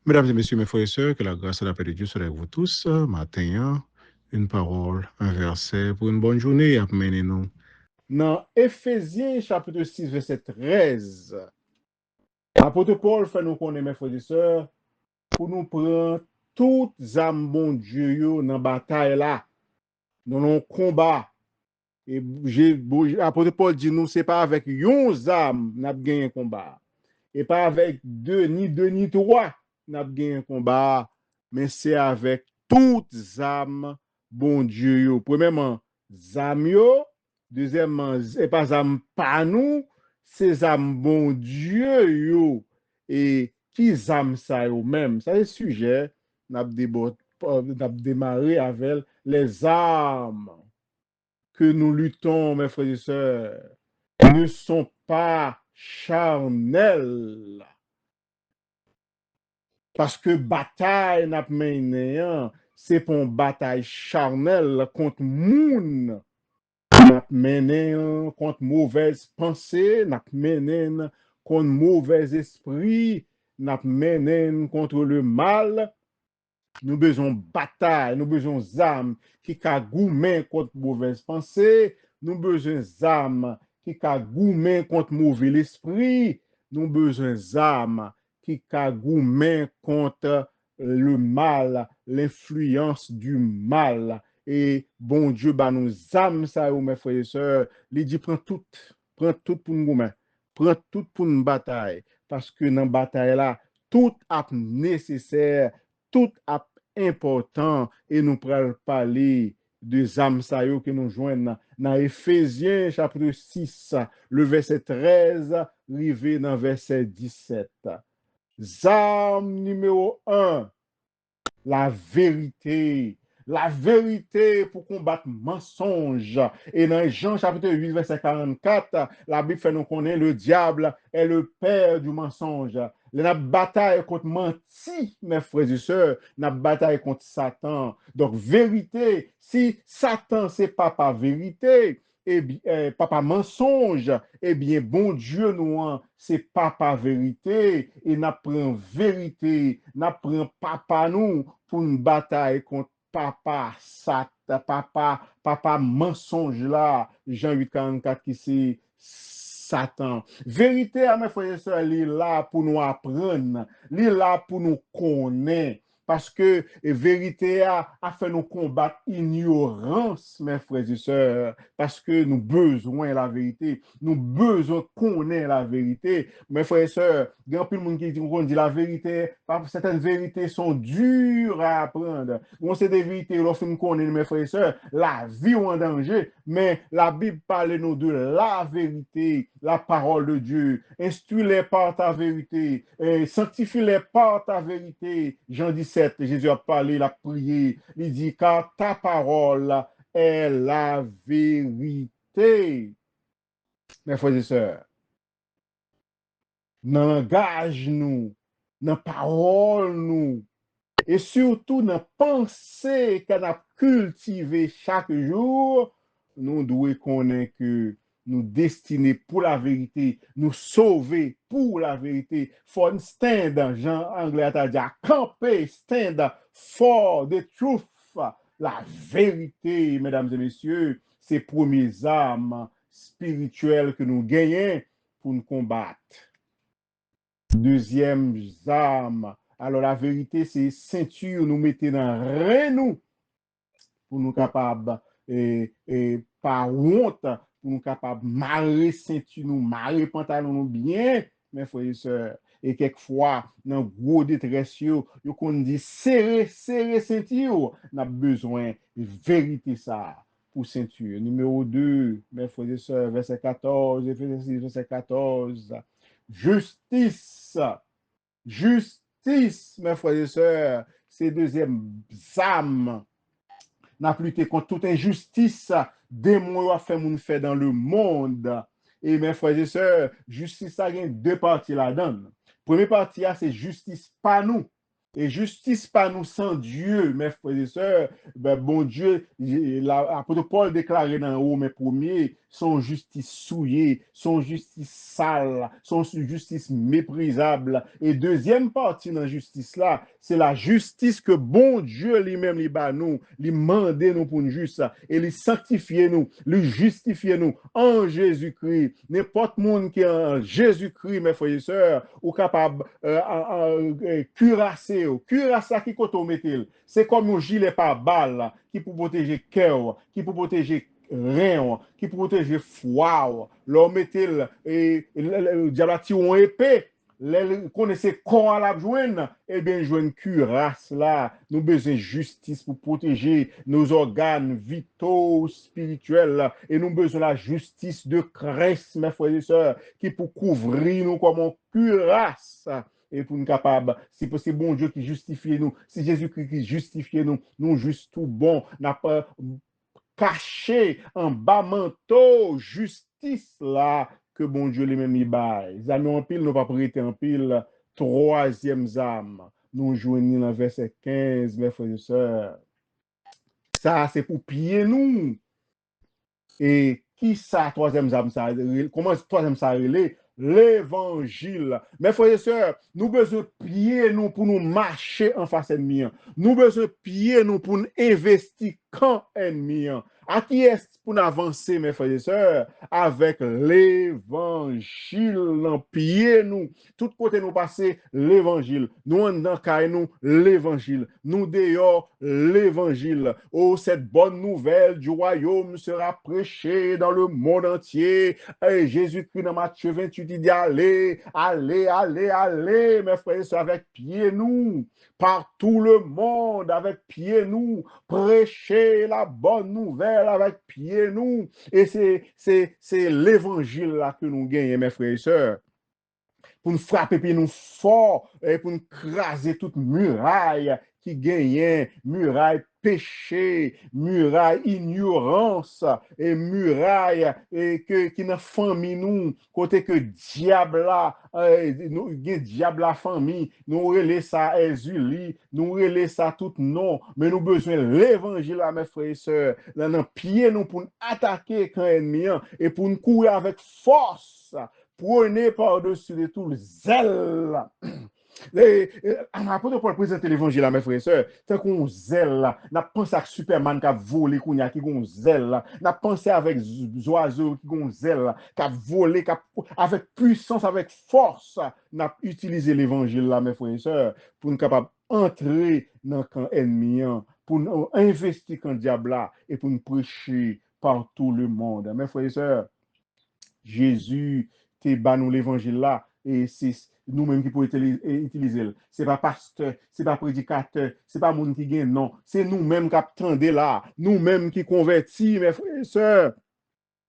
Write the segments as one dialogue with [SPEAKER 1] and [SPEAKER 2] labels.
[SPEAKER 1] Mesdames et messieurs, mes frères et sœurs, que la grâce et la paix de Dieu soit avec vous tous. Matin, une parole, un verset pour une bonne journée. Amenez-nous dans Éphésiens chapitre 6, verset 13. Apôtre Paul fait nous connaître, mes frères et sœurs, pour nous prendre toutes âmes bon Dieu dans la bataille là, dans nos combats. Et apôtre Paul dit nous, c'est pas avec 11 âmes nous avons gagné un combat. Et pas avec deux, ni trois, nous avons gagné un combat, mais c'est avec toutes âmes, bon Dieu. Premièrement, âmes yo. Deuxièmement, et pas âmes pas nous, c'est âmes, bon Dieu yo. Et qui âmes ça yo même? Ça, c'est le sujet, nous avons démarré avec les âmes que nous luttons, mes frères et sœurs, ne sont pas charnels. Parce que bataille n'a mené, c'est pour une bataille charnelle contre moun. N'a mené contre mauvaise pensée, n'a mené contre mauvais esprit, n'a mené contre le mal. Nous besoin bataille, nous besoin d'âmes qui ka goumen contre mauvaise pensée, nous besoin d'âmes qui ka goumen contre mauvais esprit, nous besoin d'âmes qui ka goumen contre le mal, l'influence du mal. Et bon Dieu, bah nous âmes ça, mes frères et sœurs, il dit prends tout pour nous goumen, prends tout pour une bataille, parce que dans la bataille là, tout est nécessaire, tout est important et nous pourrons parler de âmes que nous joignons dans Éphésiens chapitre 6, le verset 13, arrivé dans verset 17. Âme numéro 1, la vérité. La vérité pour combattre mensonge. Et dans Jean chapitre 8, verset 44, la Bible fait nous connaître le diable est le père du mensonge. La bataille contre menti, mes frères et sœurs, la bataille contre Satan. Donc, vérité, si Satan, c'est papa vérité, eh bien, papa mensonge, eh bien, bon Dieu, nous, c'est papa vérité, et nous prenons vérité, nous prenons papa nous pour une bataille contre papa Satan, papa mensonge là, Jean 8, 44, qui c'est Satan. Vérité, mes frères et sœurs, il est là pour nous apprendre, il est là pour nous connaître. Parce que vérité a fait nous combattre ignorance, mes frères et sœurs, parce que nous besoin la vérité, nous besoin connaître la vérité. Mes frères et sœurs, il y a plein de monde qui dit la vérité, certaines vérités sont dures à apprendre. On sait des vérités, lorsque nous connaissons, mes frères et sœurs, la vie est en danger, mais la Bible parle nous de la vérité, la parole de Dieu. Instruis-les par ta vérité, sanctifie-les par ta vérité. Jean 17, Jésus a parlé, il a prié, il dit, car ta parole est la vérité. Mes frères et sœurs, dans le langage nous, dans la parole nous, et surtout dans la pensée qu'on a cultivée chaque jour, nous devons connaître que nous destinés pour la vérité, nous sauver pour la vérité. For stand, Jean Anglais a dit, camper, stand for the truth. La vérité, mesdames et messieurs, c'est premières armes spirituelles que nous gagnons pour nous combattre. Deuxième arme, alors la vérité, c'est ceinture nous mettez dans nous pour nous capables et par honte pour nous capables marrer ceinture nous marrer pantalon nous bien, mes frères et sœurs. Et quelquefois dans gros détresse yo qu'on dit serrer ceinture, n'a besoin de vérité ça pour ceinture. Numéro 2, mes frères et sœurs, verset 14, verset 14. Justice. Justice, mes frères et sœurs, c'est deuxième âme. N'a lutté contre toute injustice, démon a fait mon fait dans le monde. Et mes frères et sœurs, justice a deux parties là-dedans. Première partie, c'est justice pas nous. Et justice pas nous sans Dieu, mes frères et sœurs. Ben, bon Dieu, l'apôtre Paul déclarait dans Romains 1er, son justice souillée, son justice sale, son justice méprisable. Et deuxième partie dans la justice là, c'est la justice que bon Dieu lui-même lui bat nous, lui mandé nous pour une juste, et lui sanctifier nous, lui justifier nous en Jésus-Christ. N'importe monde qui est en Jésus-Christ, mes frères et sœurs, ou capable cuirasser, cuirasser qui côté mettre. C'est comme un gilet par balle qui pour protéger cœur, qui pour protéger rein, qui pour protéger foie. L'on mettait le diable a tiré une épée. Connaissez quoi à la joindre, eh bien, joindre cuirasse là. Nous avons besoin de justice pour protéger nos organes vitaux, spirituels. Et nous avons besoin de la justice de Christ, mes frères et sœurs, qui pour couvrir nous comme une cuirasse. Et pour nous capables, si c'est bon Dieu qui justifie nous, si Jésus-Christ qui justifie nous, nous juste tout bon, n'a pas caché en bas manteau, justice là, que bon Dieu lui-même y baille. Amis en pile, nous pas prêter en pile, troisième âme. Nous joignons dans verset 15, mes frères et sœurs. Ça, c'est pour piller nous. Et qui ça, troisième âme, ça? Comment troisième ça relait? L'évangile. Mes frères et sœurs, nous besoin pied nous pour nous marcher en face ennemi. Nous besoin pied nous pour nous investir quand ennemi. À qui est pour nous avancer, mes frères et sœurs? Avec l'évangile en pied nous. Tout côté nous passer l'évangile. Nous en dans nous l'évangile. Nous dehors l'évangile. Oh, cette bonne nouvelle du royaume sera prêchée dans le monde entier. Et Jésus-Christ dans Matthieu 28, il dit allez, allez, allez, allez, mes frères et sœurs, avec pied nous, par tout le monde, avec pied nous, prêcher la bonne nouvelle avec pied nous. Et c'est l'évangile là que nous gagnons, mes frères et sœurs, pour nous frapper puis nous fort et pour nous craser toute muraille qui gagnait, muraille péché, muraille ignorance et muraille qui n'a famille nous, côté que diable là, nous diable la famille, nous relais ça Ezuli, nous relais ça tout non, mais nous besoin l'évangile à mes frères et sœurs, dans pied nous pour nous attaquer quand ennemi et pour nous courir avec force. Prenez par-dessus de tout le zèle. L'apôtre Paul présente l'évangile à mes frères et sœurs. C'est qu'on zèle là. N'a pensé à Superman qui a volé, qui a zèle là. N'a pensé avec oiseaux qui ont zèle qui a volé, avec puissance, avec force. N'a utilisé l'évangile là, mes frères et sœurs, pour nous capables d'entrer dans le camp ennemi, pour nous investir dans le diable là, et pour nous prêcher par tout le monde. Mes frères et sœurs, Jésus te ban nous l'évangile là et c'est nous-mêmes qui pouvons utiliser. Ce n'est pas pasteur, ce n'est pas prédicateur, ce n'est pas monde qui gagne, non. C'est nous-mêmes qui attendons là, nous-mêmes qui convertis, mes frères et sœurs.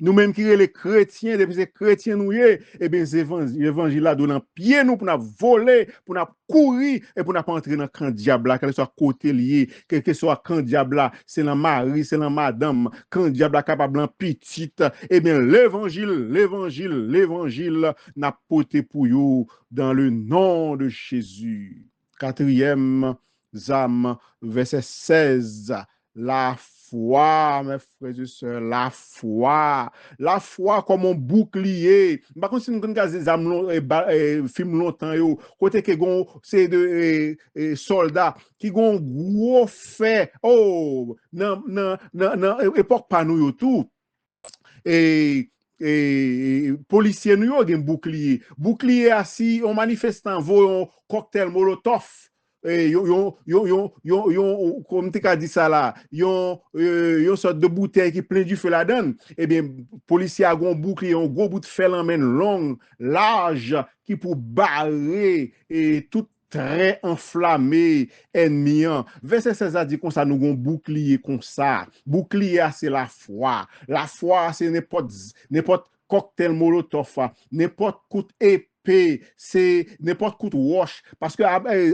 [SPEAKER 1] Nous-mêmes qui sommes les chrétiens, depuis ces chrétiens nous y eh bien, l'évangile là donne un pied nous pour nous voler, pour nous courir et pour nous pas entrer dans le camp diable là, quel soit côté lié, quel que soit camp diable là, c'est la mari, c'est la madame, camp diable là capable en petite, eh bien, l'évangile n'a porté pour vous dans le nom de Jésus. Quatrième âme, verset 16. La foi, mes frères et sœurs, la foi comme un bouclier. Par contre, si nous avons des âmes, film longtemps, côté que c'est de soldats qui ont gros fait, oh, non, époque pas nous tout. Et policiers nous ont un bouclier. Bouclier assis, on manifestant, voit un cocktail Molotov. Comme tu as dit ça là, yon sorte de bouteille qui plein du feu la donne. Eh bien, policier a un bouclier, un gros bout de fer en main long, large, qui pour barrer et tout très enflammé, ennemi. Verset 16 a dit comme ça, nous avons un bouclier comme ça. Bouclier, c'est la foi. La foi, c'est n'importe cocktail molotov, n'importe coup épée, c'est n'importe coup de roche. Parce que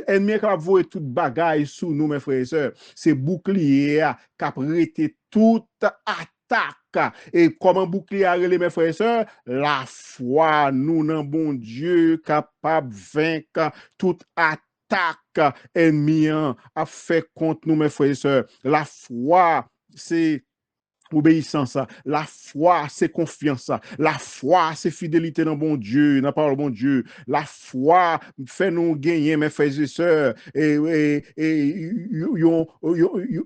[SPEAKER 1] l'ennemi qui a voué toute bagaille sous nous, mes frères et sœurs, c'est bouclier qui a prêté toute attaque. Et comme un bouclier a relé, mes frères et sœurs, la foi, nous, dans bon Dieu, capable de vaincre toute attaque attaque ennemi a fait contre nous, mes frères et sœurs. La foi, c'est obéissance, la foi, c'est confiance, la foi, c'est fidélité dans bon Dieu, dans la parole bon Dieu. La foi fait nous gagner, mes frères et sœurs,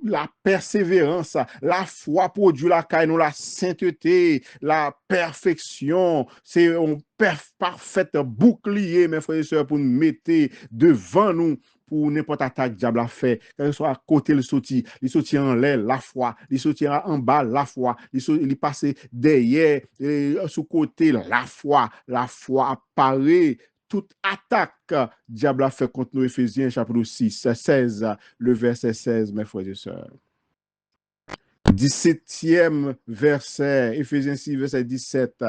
[SPEAKER 1] la persévérance, la foi produit la caille, nous la sainteté, la perfection, c'est un parfait bouclier, mes frères et sœurs, pour nous mettre devant nous pour n'importe attaque diable a fait, que ce soit à côté le sorti en l'air, la foi, il sortit en bas, la foi, il passe derrière, sous côté, la foi apparaît. Toute attaque diable a fait contre nous, Éphésiens chapitre 6, 16, le verset 16, mes frères et sœurs. 17e verset, Éphésiens 6, verset 17,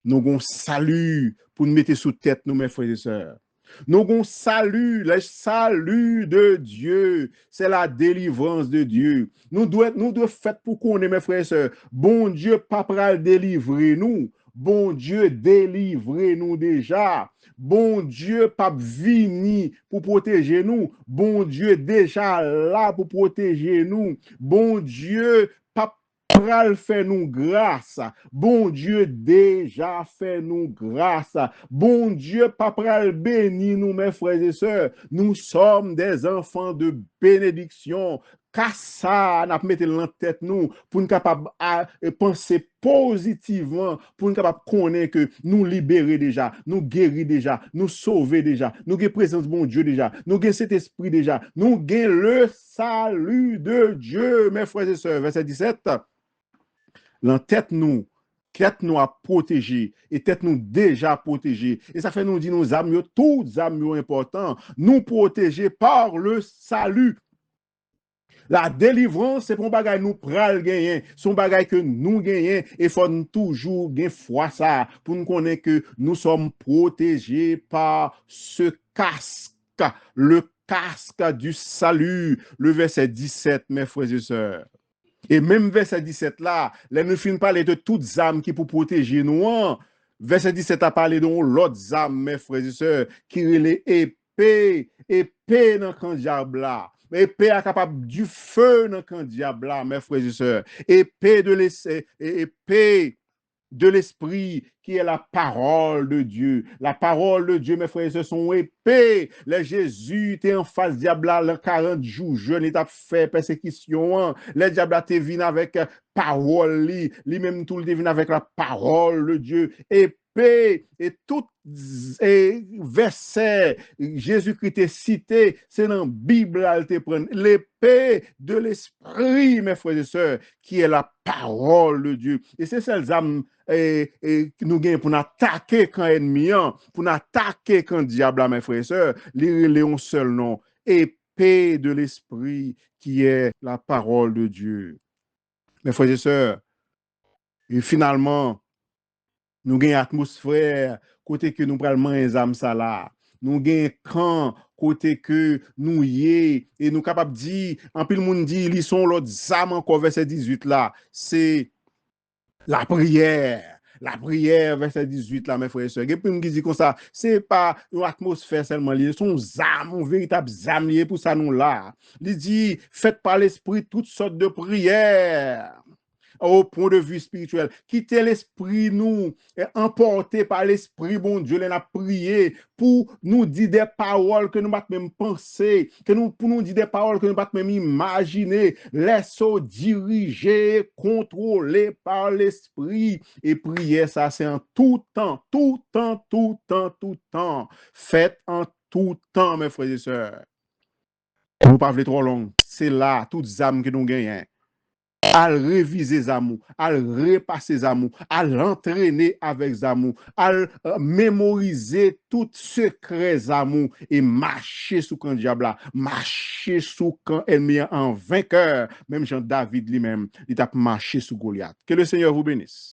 [SPEAKER 1] nous avons salut pour nous mettre sous tête, nous, mes frères et sœurs. Nous avons salut, le salut de Dieu, c'est la délivrance de Dieu. Nous devons faire pour qu'on ait, mes frères et sœurs, bon Dieu, pas pour délivrer nous, bon Dieu, délivrez-nous déjà. Bon Dieu, pas vini pour protéger nous, bon Dieu, déjà là pour protéger nous, bon Dieu, pas pral fait nous grâce. Bon Dieu déjà fait nous grâce. Bon Dieu pas pral béni nous, mes frères et sœurs. Nous sommes des enfants de bénédiction. Car ça, nous mettons en tête nous pour nous capables de penser positivement, pour nous capables de connaître que nous libérer déjà, nous guérir déjà, nous sauver déjà, nous avons présence de bon Dieu déjà, nous avons cet esprit déjà, nous avons le salut de Dieu, mes frères et sœurs. Verset 17. L'entête nous à protéger, et tête nous déjà protégée. Et ça fait nous dire nos âmes, toutes âmes importantes, nous protéger par le salut. La délivrance, c'est pour bagay nous pral gagner, son bagay que nous gagnons, et faut toujours gagner foi ça, pour nous connaître que nous sommes protégés par ce casque, le casque du salut, le verset 17, mes frères et sœurs. Et même verset 17 là, là nous finissons parler de toutes âmes qui pour protéger nous. Verset 17 a parlé de l'autre âme, mes frères et sœurs, qui est épée dans le diable là. Épée est capable du feu dans le diable là, mes frères et sœurs. Épée de l'esprit qui est la parole de Dieu. La parole de Dieu, mes frères et sœurs, sont épais. Le Jésus était en face diable le 40 jours, jeune, il a fait persécution. Le diable a été venu avec parole, lui-même tout le venu avec la parole de Dieu. Épée et tout verset Jésus-Christ est cité, c'est dans la Bible, l'épée de l'esprit, mes frères et sœurs, qui est la parole de Dieu. Et c'est celles âmes nous gagnons pour nous attaquer quand ennemi, pour nous attaquer quand diable, mes frères et sœurs, les un seul nom, épée de l'esprit qui est la parole de Dieu. Mes frères et sœurs, et finalement, nous gagnons atmosphère côté que nous prenons les âmes ça là. Nous gagnons camp côté que nous y et nous capables de dire, en pile monde dit, ils sont l'autre âme encore verset 18 là, c'est la prière. La prière, verset 18, là, mes frères et sœurs. Et puis, nous dit comme ça, c'est pas une atmosphère seulement liée, son âme, un véritable âme lié pour ça, nous là. Il dit, faites par l'esprit toutes sortes de prières. Au point de vue spirituel, quitter l'esprit nous, emporté par l'esprit bon Dieu, nous a prié pour nous dire des paroles que nous ne même penser, pour nous dire des paroles que nous ne même imaginer, laissons diriger, contrôler par l'esprit et prier ça c'est en tout temps, tout temps, tout temps, tout temps, faites en tout temps mes frères et sœurs. Vous parlez trop long, c'est là toutes les âmes que nous gagnons. À réviser les amours, à repasser les amours, à l'entraîner avec les amours, à mémoriser tout secret amours et marcher sous quand diable, marcher sous quand ennemi en vainqueur, même Jean David lui-même, il a marché sous Goliath. Que le Seigneur vous bénisse.